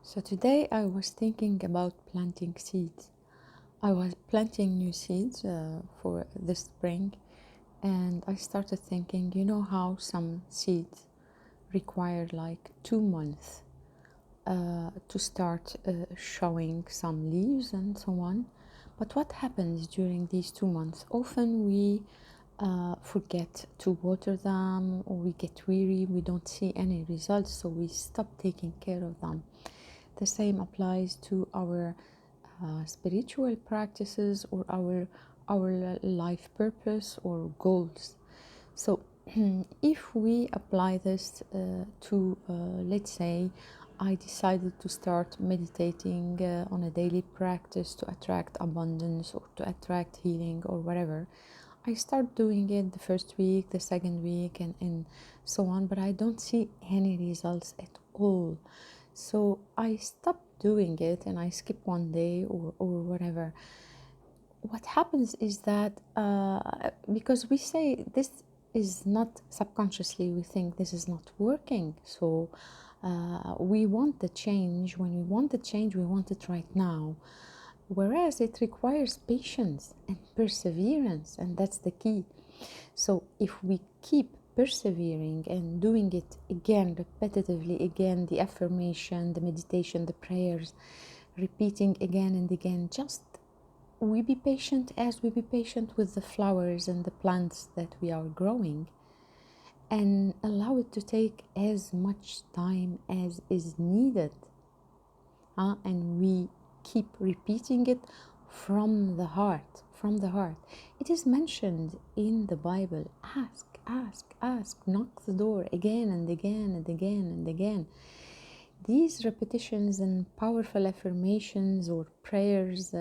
So today I was thinking about planting seeds. I was planting new seeds for this spring, and I started thinking, you know how some seeds require like 2 months to start showing some leaves and so on. But what happens during these 2 months? Often we forget to water them, or we get weary, we don't see any results, so we stop taking care of them. The same applies to our spiritual practices or our life purpose or goals. So if we apply this to let's say I decided to start meditating on a daily practice to attract abundance or to attract healing or whatever, I start doing it the first week, the second week, and so on, but I don't see any results at all. So I stop doing it and I skip one day or whatever. What happens is that because we say this is not, subconsciously we think this is not working, so we want the change. When we want the change, we want it right now, whereas it requires patience and perseverance, and that's the key. So if we keep persevering and doing it again repetitively, again, the affirmation, the meditation, the prayers, repeating again and again, just we be patient as we be patient with the flowers and the plants that we are growing, and allow it to take as much time as is needed. And we keep repeating it from the heart, from the heart. It is mentioned in the Bible: ask, ask, ask, knock the door again and again and again and again. These repetitions and powerful affirmations or prayers,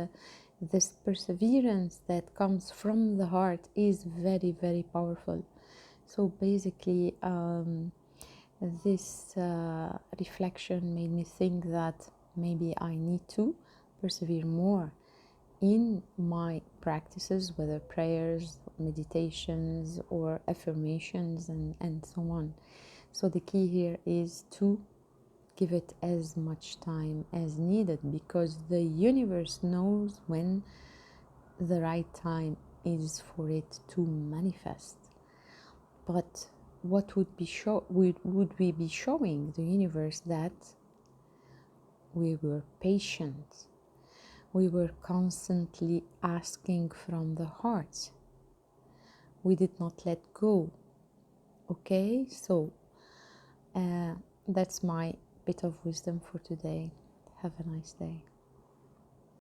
this perseverance that comes from the heart is very, very powerful. So basically, this reflection made me think that maybe I need to persevere more in my practices, whether prayers, meditations, or affirmations, and so on. So the key here is to give it as much time as needed, because the universe knows when the right time is for it to manifest. But what would we be showing the universe? That we were patient, we were constantly asking from the heart, we did not let go. Okay, so that's my bit of wisdom for today. Have a nice day.